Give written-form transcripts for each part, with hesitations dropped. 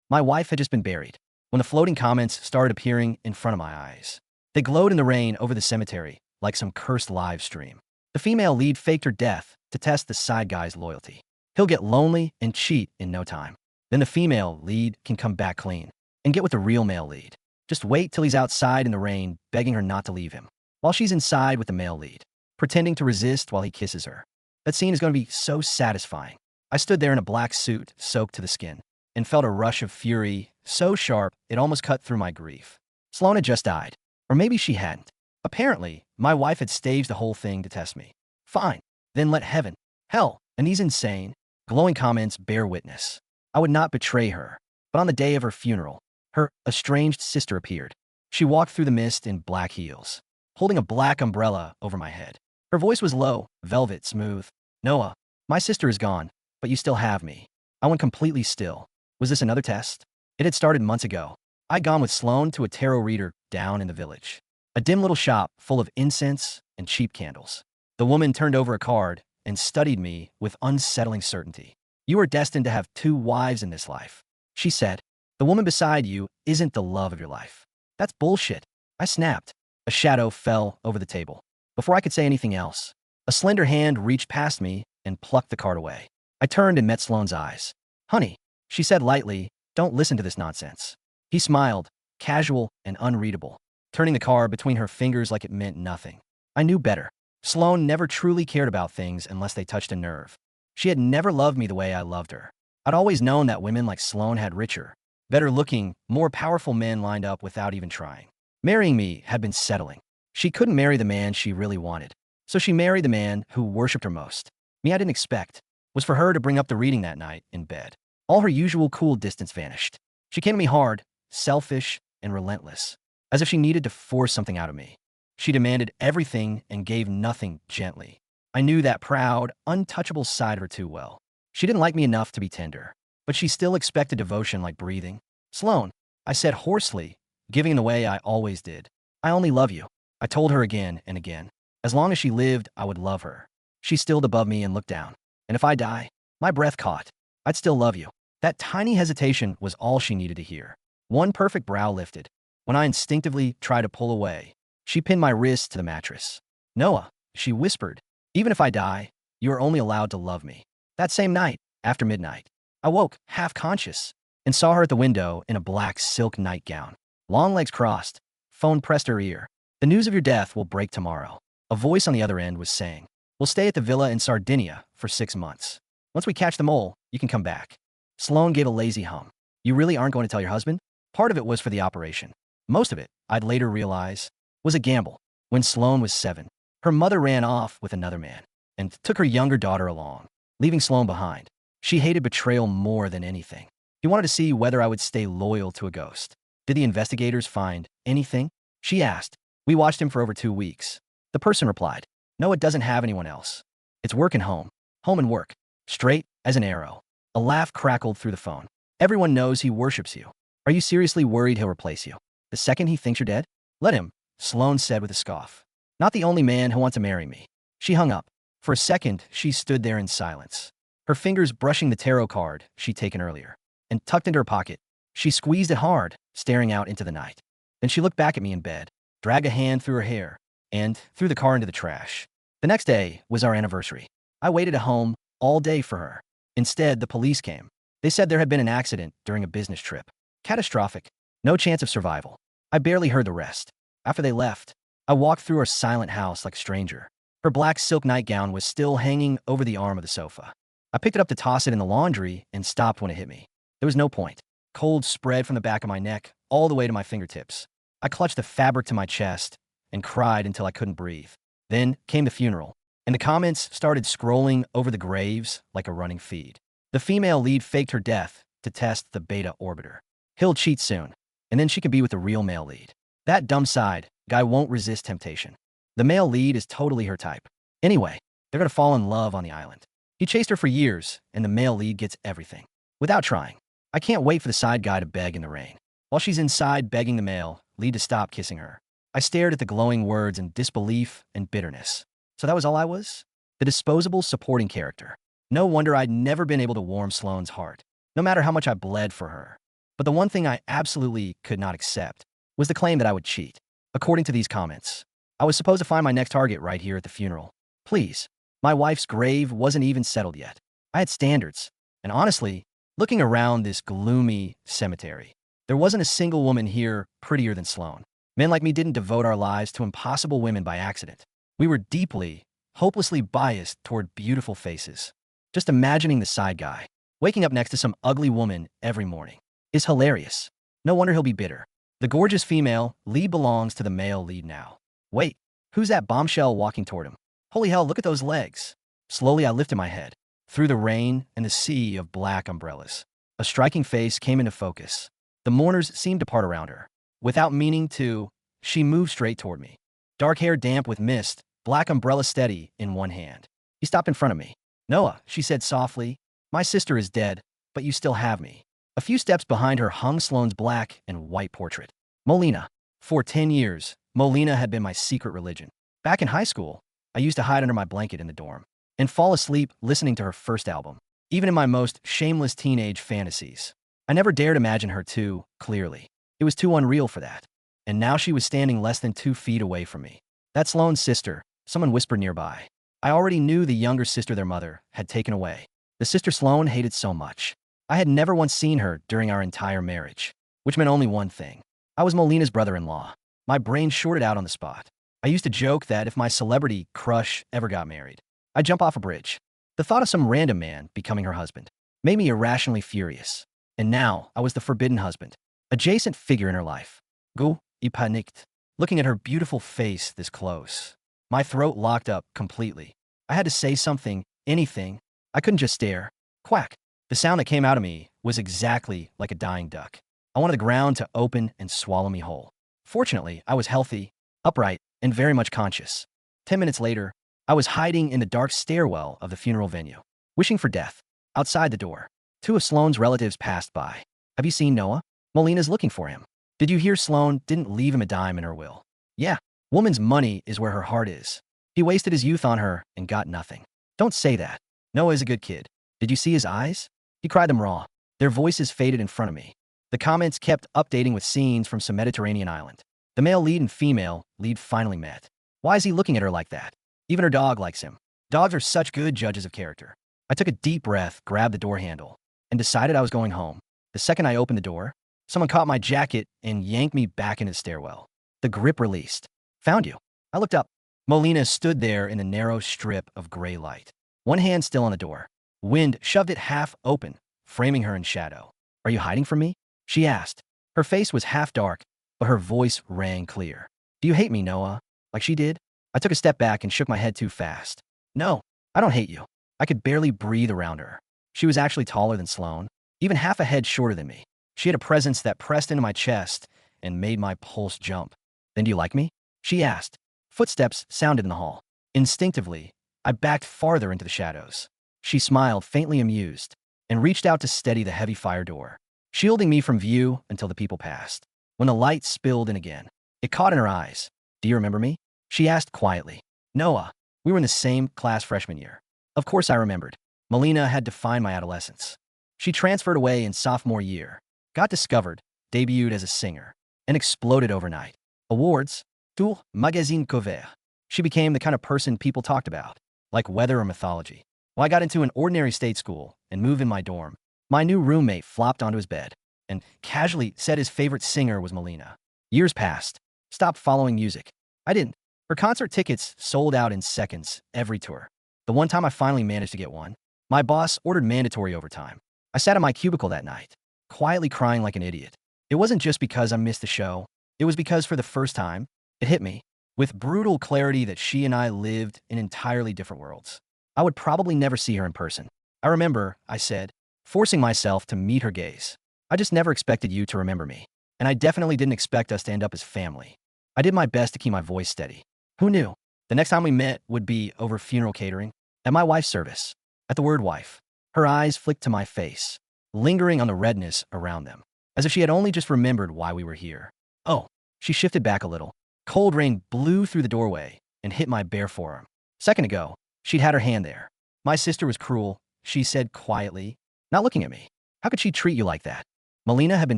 My wife had just been buried when the floating comments started appearing in front of my eyes. They glowed in the rain over the cemetery like some cursed live stream. The female lead faked her death to test the side guy's loyalty. He'll get lonely and cheat in no time. Then the female lead can come back clean and get with the real male lead. Just wait till he's outside in the rain begging her not to leave him, while she's inside with the male lead, pretending to resist while he kisses her. That scene is going to be so satisfying. I stood there in a black suit, soaked to the skin, and felt a rush of fury so sharp it almost cut through my grief. Sloane had just died. Or maybe she hadn't. Apparently, my wife had staged the whole thing to test me. Fine. Then let heaven, hell, and these insane, glowing comments bear witness. I would not betray her. But on the day of her funeral, her estranged sister appeared. She walked through the mist in black heels, holding a black umbrella over my head. Her voice was low, velvet, smooth. Noah, my sister is gone, but you still have me. I went completely still. Was this another test? It had started months ago. I'd gone with Sloane to a tarot reader down in the village. A dim little shop full of incense and cheap candles. The woman turned over a card and studied me with unsettling certainty. You are destined to have 2 wives in this life. She said, the woman beside you isn't the love of your life. That's bullshit. I snapped. A shadow fell over the table. Before I could say anything else, a slender hand reached past me and plucked the card away. I turned and met Sloane's eyes. Honey, she said lightly, don't listen to this nonsense. He smiled, casual and unreadable, turning the card between her fingers like it meant nothing. I knew better. Sloane never truly cared about things unless they touched a nerve. She had never loved me the way I loved her. I'd always known that women like Sloane had richer, better-looking, more powerful men lined up without even trying. Marrying me had been settling. She couldn't marry the man she really wanted, so she married the man who worshipped her most. Me I didn't expect was for her to bring up the reading that night in bed. All her usual cool distance vanished. She came to me hard, selfish, and relentless, as if she needed to force something out of me. She demanded everything and gave nothing gently. I knew that proud, untouchable side of her too well. She didn't like me enough to be tender, but she still expected devotion like breathing. Sloane, I said hoarsely, giving in the way I always did. I only love you. I told her again and again. As long as she lived, I would love her. She stilled above me and looked down. And if I die, my breath caught, I'd still love you. That tiny hesitation was all she needed to hear. One perfect brow lifted. When I instinctively tried to pull away, she pinned my wrist to the mattress. Noah, she whispered, even if I die, you are only allowed to love me. That same night, after midnight, I woke, half conscious, and saw her at the window in a black silk nightgown. Long legs crossed, phone pressed her ear. The news of your death will break tomorrow. A voice on the other end was saying, we'll stay at the villa in Sardinia for 6 months. Once we catch the mole, you can come back. Sloane gave a lazy hum. You really aren't going to tell your husband? Part of it was for the operation. Most of it, I'd later realize, was a gamble. When Sloane was 7, her mother ran off with another man and took her younger daughter along, leaving Sloane behind. She hated betrayal more than anything. He wanted to see whether I would stay loyal to a ghost. Did the investigators find anything? She asked. We watched him for over 2 weeks. The person replied, no, it doesn't have anyone else. It's work and home. Home and work. Straight as an arrow. A laugh crackled through the phone. Everyone knows he worships you. Are you seriously worried he'll replace you? The second he thinks you're dead? Let him, Sloane said with a scoff. Not the only man who wants to marry me. She hung up. For a second, she stood there in silence, her fingers brushing the tarot card she'd taken earlier, and tucked into her pocket. She squeezed it hard, staring out into the night. Then she looked back at me in bed, dragged a hand through her hair, and threw the car into the trash. The next day was our anniversary. I waited at home all day for her. Instead, the police came. They said there had been an accident during a business trip. Catastrophic. No chance of survival. I barely heard the rest. After they left, I walked through our silent house like a stranger. Her black silk nightgown was still hanging over the arm of the sofa. I picked it up to toss it in the laundry and stopped when it hit me. There was no point. Cold spread from the back of my neck all the way to my fingertips. I clutched the fabric to my chest and cried until I couldn't breathe. Then came the funeral, and the comments started scrolling over the graves like a running feed. The female lead faked her death to test the beta orbiter. He'll cheat soon, and then she can be with the real male lead. That dumb side guy won't resist temptation. The male lead is totally her type. Anyway, they're gonna fall in love on the island. He chased her for years, and the male lead gets everything, without trying. I can't wait for the side guy to beg in the rain. While she's inside begging the male lead to stop kissing her, I stared at the glowing words in disbelief and bitterness. So that was all I was? The disposable supporting character. No wonder I'd never been able to warm Sloane's heart, no matter how much I bled for her. But the one thing I absolutely could not accept was the claim that I would cheat. According to these comments, I was supposed to find my next target right here at the funeral. Please. My wife's grave wasn't even settled yet. I had standards. And honestly, looking around this gloomy cemetery, there wasn't a single woman here prettier than Sloane. Men like me didn't devote our lives to impossible women by accident. We were deeply, hopelessly biased toward beautiful faces. Just imagining the side guy, waking up next to some ugly woman every morning, is hilarious. No wonder he'll be bitter. The gorgeous female lead belongs to the male lead now. Wait, who's that bombshell walking toward him? Holy hell, look at those legs. Slowly, I lifted my head. Through the rain and the sea of black umbrellas, a striking face came into focus. The mourners seemed to part around her. Without meaning to, she moved straight toward me. Dark hair damp with mist, black umbrella steady in one hand. He stopped in front of me. Noah, she said softly, my sister is dead, but you still have me. A few steps behind her hung Sloane's black and white portrait. Molina. For 10 years, Molina had been my secret religion. Back in high school, I used to hide under my blanket in the dorm and fall asleep listening to her first album. Even in my most shameless teenage fantasies, I never dared imagine her too clearly. It was too unreal for that. And now she was standing less than 2 feet away from me. That's Sloane's sister, someone whispered nearby. I already knew the younger sister their mother had taken away. The sister Sloane hated so much. I had never once seen her during our entire marriage, which meant only one thing. I was Molina's brother-in-law. My brain shorted out on the spot. I used to joke that if my celebrity crush ever got married, I'd jump off a bridge. The thought of some random man becoming her husband made me irrationally furious. And now I was the forbidden husband, adjacent figure in her life. Gu, I panicked, looking at her beautiful face this close. My throat locked up completely. I had to say something, anything. I couldn't just stare. Quack. The sound that came out of me was exactly like a dying duck. I wanted the ground to open and swallow me whole. Fortunately, I was healthy, upright, and very much conscious. 10 minutes later, I was hiding in the dark stairwell of the funeral venue, wishing for death. Outside the door, 2 of Sloane's relatives passed by. Have you seen Noah? Molina's looking for him. Did you hear Sloane didn't leave him a dime in her will? Yeah, woman's money is where her heart is. He wasted his youth on her and got nothing. Don't say that. Noah is a good kid. Did you see his eyes? He cried them raw. Their voices faded in front of me. The comments kept updating with scenes from some Mediterranean island. The male lead and female lead finally met. Why is he looking at her like that? Even her dog likes him. Dogs are such good judges of character. I took a deep breath, grabbed the door handle, and decided I was going home. The second I opened the door, someone caught my jacket and yanked me back into the stairwell. The grip released. Found you. I looked up. Molina stood there in the narrow strip of gray light, one hand still on the door. Wind shoved it half open, framing her in shadow. Are you hiding from me? She asked. Her face was half dark, but her voice rang clear. Do you hate me, Noah? Like she did? I took a step back and shook my head too fast. No, I don't hate you. I could barely breathe around her. She was actually taller than Sloane, even half a head shorter than me. She had a presence that pressed into my chest and made my pulse jump. Then do you like me? She asked. Footsteps sounded in the hall. Instinctively, I backed farther into the shadows. She smiled, faintly amused, and reached out to steady the heavy fire door, shielding me from view until the people passed. When the light spilled in again, it caught in her eyes. Do you remember me? She asked quietly. Noah, we were in the same class freshman year. Of course I remembered. Molina had defined my adolescence. She transferred away in sophomore year, got discovered, debuted as a singer, and exploded overnight. Awards, tout magazine couvert. She became the kind of person people talked about, like weather or mythology. When I got into an ordinary state school and moved in my dorm, my new roommate flopped onto his bed and casually said his favorite singer was Molina. Years passed. Stopped following music. I didn't. Her concert tickets sold out in seconds every tour. The one time I finally managed to get one, my boss ordered mandatory overtime. I sat in my cubicle that night, quietly crying like an idiot. It wasn't just because I missed the show. It was because for the first time, it hit me with brutal clarity that she and I lived in entirely different worlds. I would probably never see her in person. I remember, I said, forcing myself to meet her gaze. I just never expected you to remember me. And I definitely didn't expect us to end up as family. I did my best to keep my voice steady. Who knew? The next time we met would be over funeral catering at my wife's service. At the word wife, her eyes flicked to my face, lingering on the redness around them, as if she had only just remembered why we were here. Oh, she shifted back a little. Cold rain blew through the doorway and hit my bare forearm. A second ago, she'd had her hand there. My sister was cruel, she said quietly, not looking at me. How could she treat you like that? Melina had been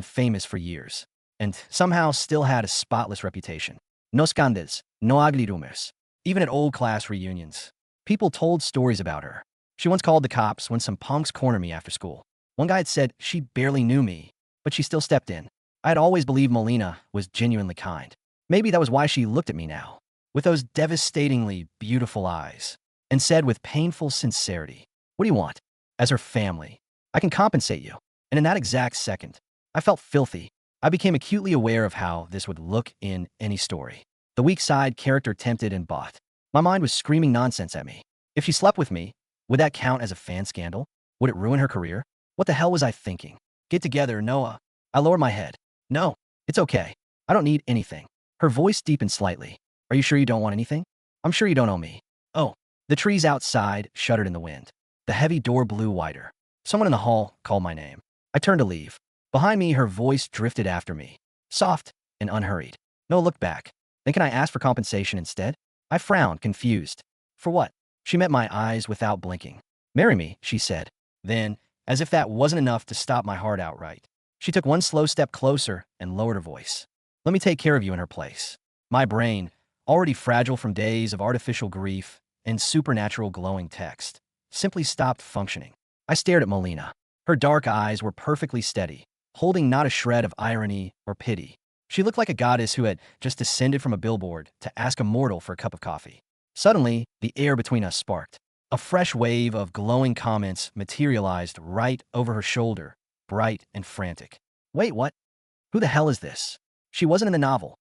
famous for years, and somehow still had a spotless reputation. No scandals, no ugly rumors. Even at old class reunions, people told stories about her. She once called the cops when some punks cornered me after school. One guy had said she barely knew me, but she still stepped in. I had always believed Melina was genuinely kind. Maybe that was why she looked at me now, with those devastatingly beautiful eyes, and said with painful sincerity, "What do you want?" As her family, "I can compensate you." And in that exact second, I felt filthy. I became acutely aware of how this would look in any story. The weak side character tempted and bought. My mind was screaming nonsense at me. If she slept with me, would that count as a fan scandal? Would it ruin her career? What the hell was I thinking? Get together, Noah. I lowered my head. No, it's okay. I don't need anything. Her voice deepened slightly. Are you sure you don't want anything? I'm sure you don't owe me. Oh, the trees outside shuddered in the wind. The heavy door blew wider. Someone in the hall called my name. I turned to leave. Behind me, her voice drifted after me. Soft and unhurried. No look back. Then can I ask for compensation instead? I frowned, confused. For what? She met my eyes without blinking. Marry me, she said. Then, as if that wasn't enough to stop my heart outright, she took one slow step closer and lowered her voice. Let me take care of you in her place. My brain, already fragile from days of artificial grief and supernatural glowing text, simply stopped functioning. I stared at Melina. Her dark eyes were perfectly steady, holding not a shred of irony or pity. She looked like a goddess who had just descended from a billboard to ask a mortal for a cup of coffee. Suddenly, the air between us sparked. A fresh wave of glowing comments materialized right over her shoulder, bright and frantic. Wait, what? Who the hell is this? She wasn't in the novel.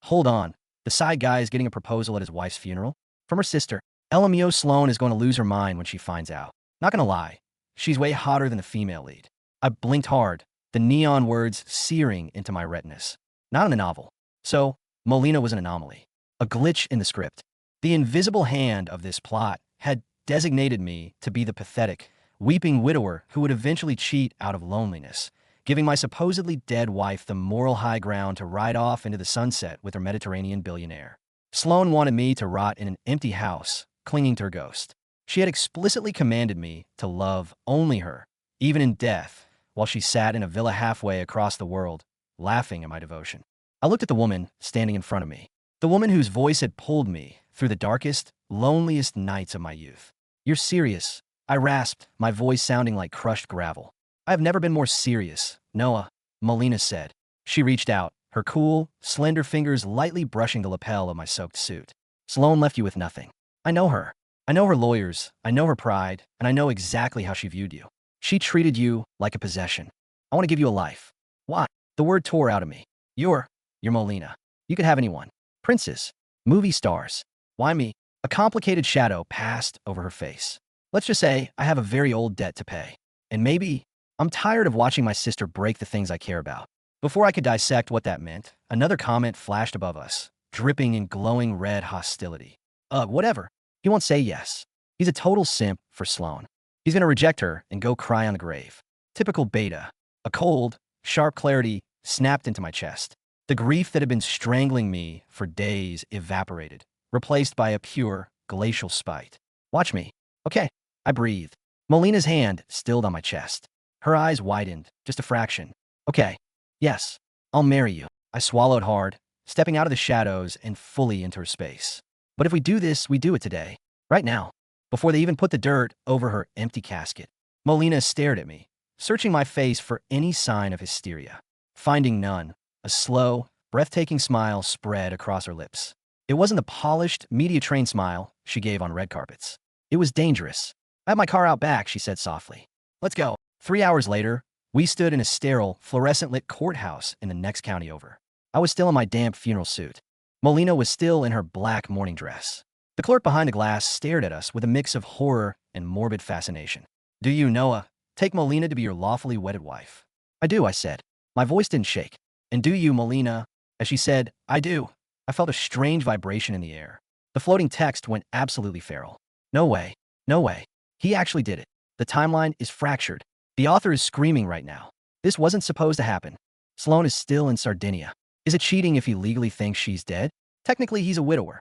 Hold on. The side guy is getting a proposal at his wife's funeral? From her sister. LMO Sloane is going to lose her mind when she finds out. Not gonna lie. She's way hotter than the female lead. I blinked hard, the neon words searing into my retinas. Not in the novel. So, Melina was an anomaly. A glitch in the script. The invisible hand of this plot had designated me to be the pathetic, weeping widower who would eventually cheat out of loneliness, giving my supposedly dead wife the moral high ground to ride off into the sunset with her Mediterranean billionaire. Sloane wanted me to rot in an empty house, clinging to her ghost. She had explicitly commanded me to love only her, even in death, while she sat in a villa halfway across the world, laughing at my devotion. I looked at the woman standing in front of me, the woman whose voice had pulled me through the darkest, loneliest nights of my youth. You're serious, I rasped, my voice sounding like crushed gravel. I have never been more serious, Noah, Melina said. She reached out, her cool, slender fingers lightly brushing the lapel of my soaked suit. Sloane left you with nothing. I know her. I know her lawyers, I know her pride, and I know exactly how she viewed you. She treated you like a possession. I want to give you a life. Why? The word tore out of me. You're Molina. You could have anyone. Princes. Movie stars. Why me? A complicated shadow passed over her face. Let's just say I have a very old debt to pay. And maybe I'm tired of watching my sister break the things I care about. Before I could dissect what that meant, another comment flashed above us, dripping in glowing red hostility. Whatever. He won't say yes. He's a total simp for Sloane. He's gonna reject her and go cry on the grave. Typical beta. A cold, sharp clarity snapped into my chest. The grief that had been strangling me for days evaporated, replaced by a pure, glacial spite. Watch me. Okay. I breathed. Melina's hand stilled on my chest. Her eyes widened, just a fraction. Okay. Yes. I'll marry you. I swallowed hard, stepping out of the shadows and fully into her space. But if we do this, we do it today. Right now. Before they even put the dirt over her empty casket. Melina stared at me, searching my face for any sign of hysteria. Finding none, a slow, breathtaking smile spread across her lips. It wasn't the polished, media-trained smile she gave on red carpets. It was dangerous. I have my car out back, she said softly. Let's go. 3 hours later, we stood in a sterile, fluorescent-lit courthouse in the next county over. I was still in my damp funeral suit. Melina was still in her black morning dress. The clerk behind the glass stared at us with a mix of horror and morbid fascination. Do you, Noah, take Melina to be your lawfully wedded wife? I do, I said. My voice didn't shake. And do you, Melina? As she said, I do. I felt a strange vibration in the air. The floating text went absolutely feral. No way. No way. He actually did it. The timeline is fractured. The author is screaming right now. This wasn't supposed to happen. Sloane is still in Sardinia. Is it cheating if he legally thinks she's dead? Technically, he's a widower.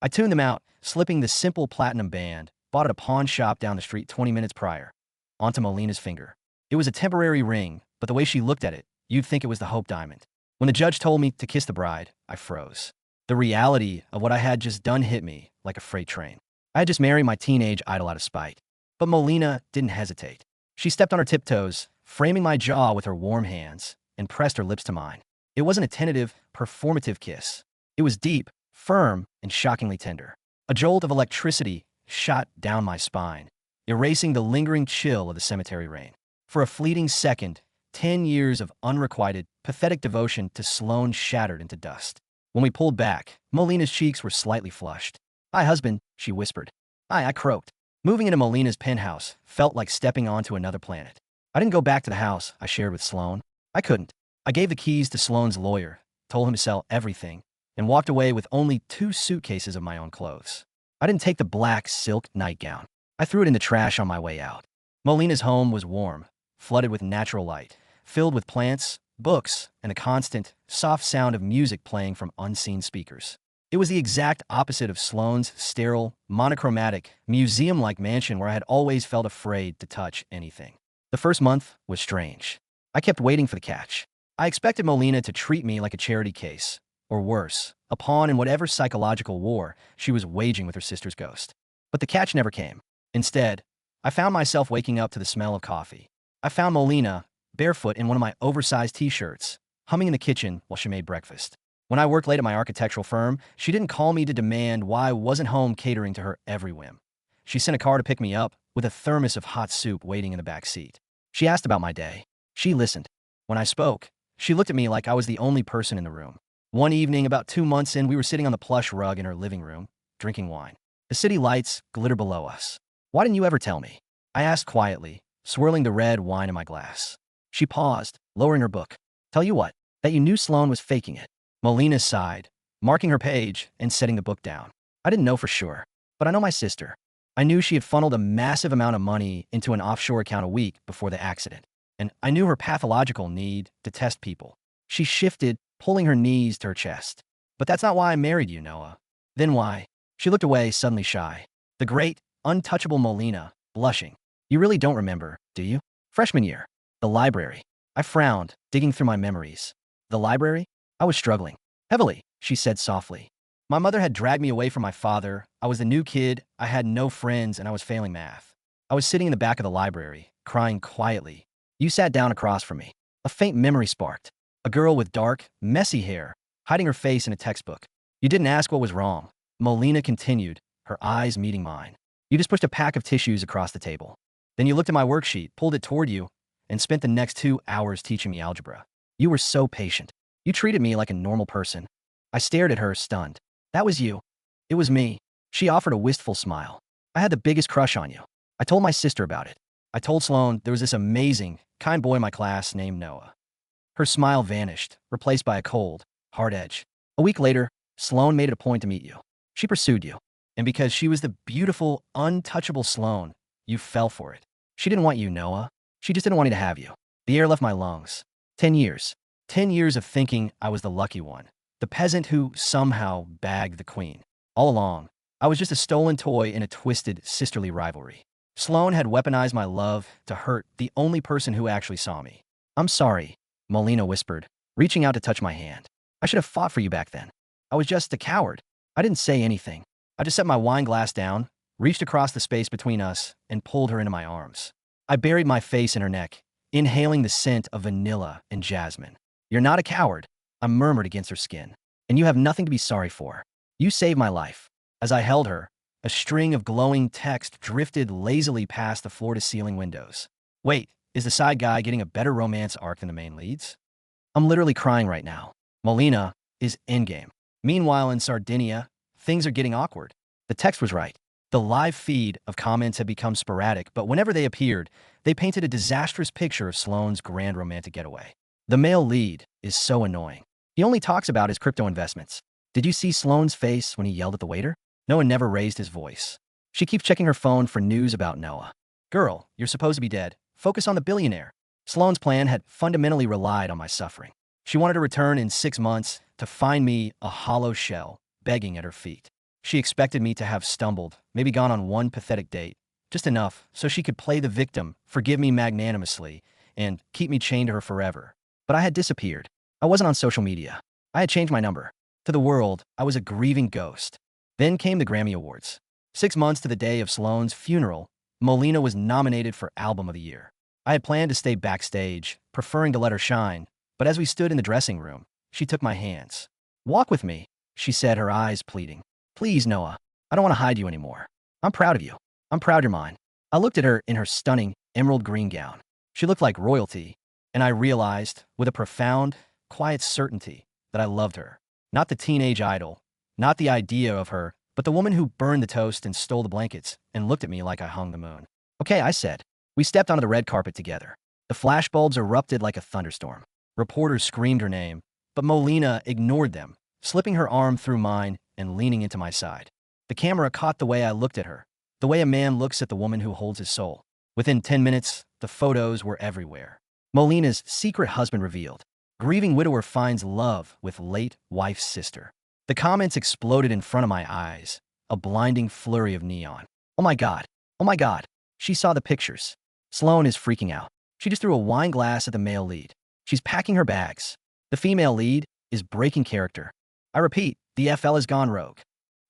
I tuned them out, slipping the simple platinum band, bought at a pawn shop down the street 20 minutes prior, onto Melina's finger. It was a temporary ring, but the way she looked at it, you'd think it was the Hope Diamond. When the judge told me to kiss the bride, I froze. The reality of what I had just done hit me like a freight train. I had just married my teenage idol out of spite. But Molina didn't hesitate. She stepped on her tiptoes, framing my jaw with her warm hands, and pressed her lips to mine. It wasn't a tentative, performative kiss. It was deep, firm, and shockingly tender. A jolt of electricity shot down my spine, erasing the lingering chill of the cemetery rain. For a fleeting second, 10 years of unrequited, pathetic devotion to Sloane shattered into dust. When we pulled back, Molina's cheeks were slightly flushed. "Hi, husband," she whispered. "Hi," I croaked. Moving into Molina's penthouse felt like stepping onto another planet. I didn't go back to the house I shared with Sloane. I couldn't. I gave the keys to Sloane's lawyer, told him to sell everything, and walked away with only 2 suitcases of my own clothes. I didn't take the black silk nightgown. I threw it in the trash on my way out. Molina's home was warm, flooded with natural light, filled with plants, books, and a constant, soft sound of music playing from unseen speakers. It was the exact opposite of Sloane's sterile, monochromatic, museum-like mansion where I had always felt afraid to touch anything. The first month was strange. I kept waiting for the catch. I expected Molina to treat me like a charity case, or worse, a pawn in whatever psychological war she was waging with her sister's ghost. But the catch never came. Instead, I found myself waking up to the smell of coffee. I found Molina, barefoot in one of my oversized t-shirts, humming in the kitchen while she made breakfast. When I worked late at my architectural firm, she didn't call me to demand why I wasn't home catering to her every whim. She sent a car to pick me up, with a thermos of hot soup waiting in the back seat. She asked about my day. She listened. When I spoke, she looked at me like I was the only person in the room. One evening, about 2 months in, we were sitting on the plush rug in her living room, drinking wine. The city lights glitter below us. "Why didn't you ever tell me?" I asked quietly, swirling the red wine in my glass. She paused, lowering her book. "Tell you what, that you knew Sloane was faking it." Molina sighed, marking her page and setting the book down. "I didn't know for sure, but I know my sister. I knew she had funneled a massive amount of money into an offshore account a week before the accident. And I knew her pathological need to test people." She shifted, pulling her knees to her chest. "But that's not why I married you, Noah." "Then why?" She looked away, suddenly shy. The great, untouchable Molina, blushing. "You really don't remember, do you? Freshman year. The library." I frowned, digging through my memories. "The library?" I was struggling. "Heavily," she said softly. "My mother had dragged me away from my father. I was the new kid, I had no friends, and I was failing math. I was sitting in the back of the library, crying quietly. You sat down across from me. A faint memory sparked. A girl with dark, messy hair, hiding her face in a textbook. You didn't ask what was wrong." Molina continued, her eyes meeting mine. "You just pushed a pack of tissues across the table. Then you looked at my worksheet, pulled it toward you, and spent the next 2 hours teaching me algebra. You were so patient. You treated me like a normal person." I stared at her, stunned. "That was you." "It was me." She offered a wistful smile. "I had the biggest crush on you. I told my sister about it. I told Sloane there was this amazing, kind boy in my class named Noah." Her smile vanished, replaced by a cold, hard edge. "A week later, Sloane made it a point to meet you. She pursued you. And because she was the beautiful, untouchable Sloane, you fell for it. She didn't want you, Noah. She just didn't want me to have you." The air left my lungs. 10 years. 10 years of thinking I was the lucky one. The peasant who somehow bagged the queen. All along, I was just a stolen toy in a twisted, sisterly rivalry. Sloane had weaponized my love to hurt the only person who actually saw me. "I'm sorry," Molina whispered, reaching out to touch my hand. "I should have fought for you back then. I was just a coward." I didn't say anything. I just set my wine glass down, reached across the space between us, and pulled her into my arms. I buried my face in her neck, inhaling the scent of vanilla and jasmine. "You're not a coward," I murmured against her skin. "And you have nothing to be sorry for. You saved my life." As I held her, a string of glowing text drifted lazily past the floor-to-ceiling windows. "Wait, is the side guy getting a better romance arc than the main leads?" I'm literally crying right now. Molina is endgame. Meanwhile, in Sardinia, things are getting awkward. The text was right. The live feed of comments had become sporadic, but whenever they appeared, they painted a disastrous picture of Sloane's grand romantic getaway. The male lead is so annoying. He only talks about his crypto investments. Did you see Sloane's face when he yelled at the waiter? Noah never raised his voice. She keeps checking her phone for news about Noah. "Girl, you're supposed to be dead. Focus on the billionaire." Sloane's plan had fundamentally relied on my suffering. She wanted to return in 6 months to find me a hollow shell, begging at her feet. She expected me to have stumbled, maybe gone on one pathetic date, just enough so she could play the victim, forgive me magnanimously, and keep me chained to her forever. But I had disappeared. I wasn't on social media. I had changed my number. To the world, I was a grieving ghost. Then came the Grammy Awards. 6 months to the day of Sloane's funeral, Molina was nominated for Album of the Year. I had planned to stay backstage, preferring to let her shine, but as we stood in the dressing room, she took my hands. "Walk with me," she said, her eyes pleading. "Please, Noah. I don't want to hide you anymore. I'm proud of you. I'm proud you're mine." I looked at her in her stunning emerald green gown. She looked like royalty, and I realized, with a profound, quiet certainty, that I loved her. Not the teenage idol, not the idea of her, but the woman who burned the toast and stole the blankets and looked at me like I hung the moon. "Okay," I said. We stepped onto the red carpet together. The flashbulbs erupted like a thunderstorm. Reporters screamed her name, but Molina ignored them, slipping her arm through mine and leaning into my side. The camera caught the way I looked at her, the way a man looks at the woman who holds his soul. Within 10 minutes, the photos were everywhere. Molina's secret husband revealed. Grieving widower finds love with late wife's sister. The comments exploded in front of my eyes, a blinding flurry of neon. "Oh my God. Oh my God." She saw the pictures. Sloane is freaking out. She just threw a wine glass at the male lead. She's packing her bags. The female lead is breaking character. I repeat, the FL has gone rogue.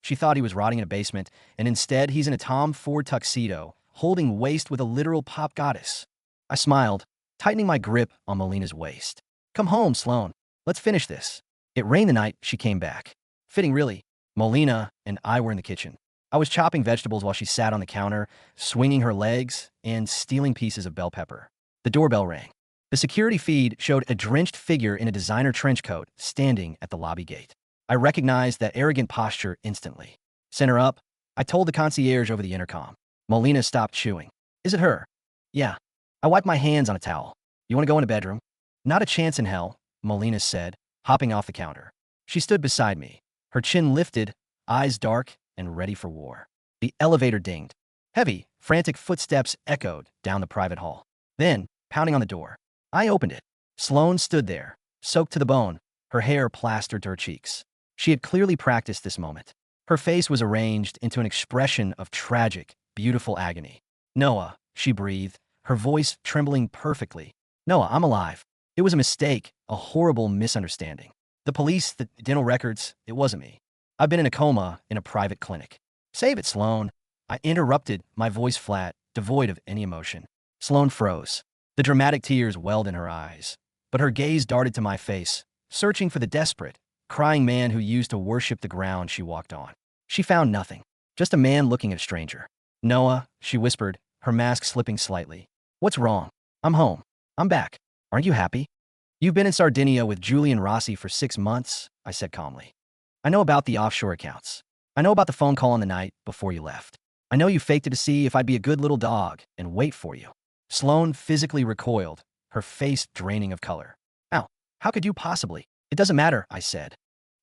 She thought he was rotting in a basement, and instead he's in a Tom Ford tuxedo, holding waist with a literal pop goddess. I smiled, tightening my grip on Molina's waist. "Come home, Sloane. Let's finish this." It rained the night she came back. Fitting, really. Molina and I were in the kitchen. I was chopping vegetables while she sat on the counter, swinging her legs and stealing pieces of bell pepper. The doorbell rang. The security feed showed a drenched figure in a designer trench coat standing at the lobby gate. I recognized that arrogant posture instantly. "Send her up," I told the concierge over the intercom. Molina stopped chewing. "Is it her?" "Yeah." I wiped my hands on a towel. "You want to go in the bedroom?" "Not a chance in hell," Molina said, hopping off the counter. She stood beside me, her chin lifted, eyes dark and ready for war. The elevator dinged. Heavy, frantic footsteps echoed down the private hall. Then, pounding on the door, I opened it. Sloane stood there, soaked to the bone, her hair plastered to her cheeks. She had clearly practiced this moment. Her face was arranged into an expression of tragic, beautiful agony. "Noah," she breathed, her voice trembling perfectly. "Noah, I'm alive. It was a mistake, a horrible misunderstanding. The police, the dental records, it wasn't me. I've been in a coma in a private clinic." "Save it, Sloane." I interrupted, my voice flat, devoid of any emotion. Sloane froze. The dramatic tears welled in her eyes, but her gaze darted to my face, searching for the desperate, crying man who used to worship the ground she walked on. She found nothing, just a man looking at a stranger. "Noah," she whispered, her mask slipping slightly. "What's wrong? I'm home. I'm back. Aren't you happy?" "You've been in Sardinia with Julian Rossi for 6 months," I said calmly. "I know about the offshore accounts. I know about the phone call on the night before you left. I know you faked it to see if I'd be a good little dog and wait for you." Sloane physically recoiled, her face draining of color. "Ow, how could you possibly?" "It doesn't matter," I said.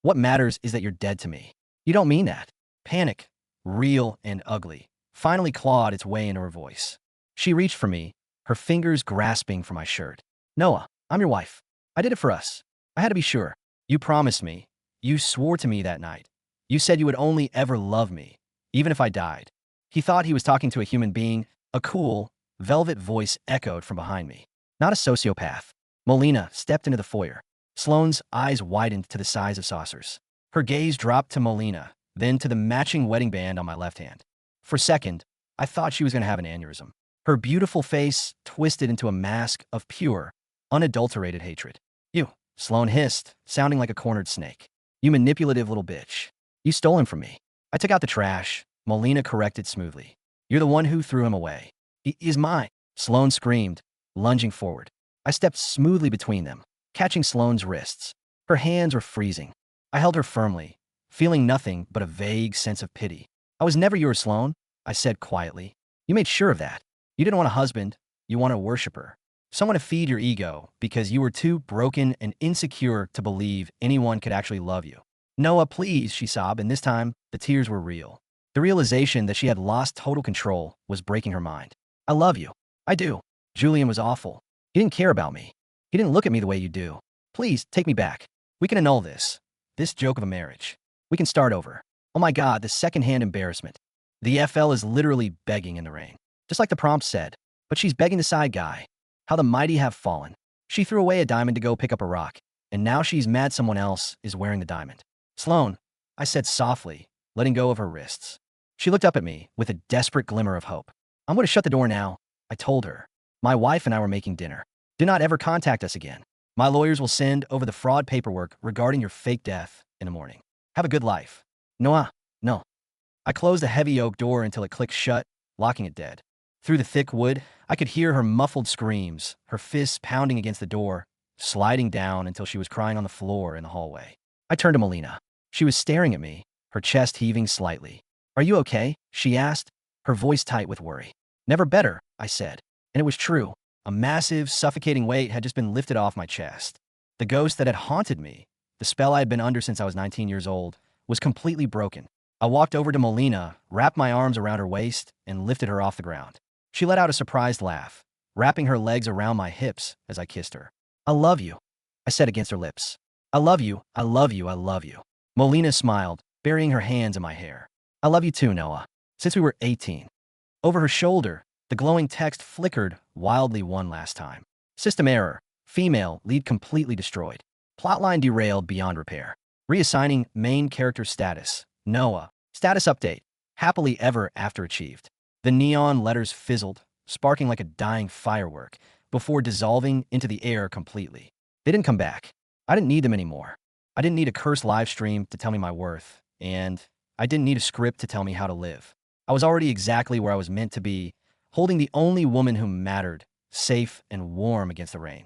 "What matters is that you're dead to me." "You don't mean that." Panic, real and ugly, finally clawed its way into her voice. She reached for me, her fingers grasping for my shirt. "Noah, I'm your wife. I did it for us. I had to be sure. You promised me. You swore to me that night. You said you would only ever love me, even if I died." He thought he was talking to a human being. A cool, velvet voice echoed from behind me. "Not a sociopath." Molina stepped into the foyer. Sloane's eyes widened to the size of saucers. Her gaze dropped to Molina, then to the matching wedding band on my left hand. For a second, I thought she was going to have an aneurysm. Her beautiful face twisted into a mask of pure, unadulterated hatred. "You," Sloane hissed, sounding like a cornered snake. "You manipulative little bitch. You stole him from me." "I took out the trash," Molina corrected smoothly. "You're the one who threw him away." "He is mine," Sloane screamed, lunging forward. I stepped smoothly between them, catching Sloane's wrists. Her hands were freezing. I held her firmly, feeling nothing but a vague sense of pity. "I was never yours, Sloane," I said quietly. "You made sure of that. You didn't want a husband. You wanted a worshiper. Someone to feed your ego because you were too broken and insecure to believe anyone could actually love you." "Noah, please," she sobbed, and this time, the tears were real. The realization that she had lost total control was breaking her mind. "I love you. I do. Julian was awful. He didn't care about me. He didn't look at me the way you do. Please, take me back. We can annul this joke of a marriage. We can start over." Oh my God, the secondhand embarrassment. The FL is literally begging in the rain. Just like the prompt said, but she's begging the side guy. How the mighty have fallen. She threw away a diamond to go pick up a rock, and now she's mad someone else is wearing the diamond. Sloan, I said softly, letting go of her wrists. She looked up at me with a desperate glimmer of hope. I'm going to shut the door now, I told her. My wife and I were making dinner. Do not ever contact us again. My lawyers will send over the fraud paperwork regarding your fake death in the morning. Have a good life. Noah, no. I closed the heavy oak door until it clicked shut, locking it dead. Through the thick wood, I could hear her muffled screams, her fists pounding against the door, sliding down until she was crying on the floor in the hallway. I turned to Melina. She was staring at me, her chest heaving slightly. Are you okay? She asked, her voice tight with worry. Never better, I said. And it was true. A massive, suffocating weight had just been lifted off my chest. The ghost that had haunted me, the spell I had been under since I was 19 years old, was completely broken. I walked over to Melina, wrapped my arms around her waist, and lifted her off the ground. She let out a surprised laugh, wrapping her legs around my hips as I kissed her. I love you, I said against her lips. I love you, I love you, I love you. Melina smiled, burying her hands in my hair. I love you too, Noah. Since we were 18. Over her shoulder, the glowing text flickered wildly one last time. System error. Female, lead completely destroyed. Plotline derailed beyond repair. Reassigning main character status. Noah. Status update. Happily ever after achieved. The neon letters fizzled, sparking like a dying firework, before dissolving into the air completely. They didn't come back. I didn't need them anymore. I didn't need a cursed live stream to tell me my worth, and I didn't need a script to tell me how to live. I was already exactly where I was meant to be, holding the only woman who mattered, safe and warm against the rain.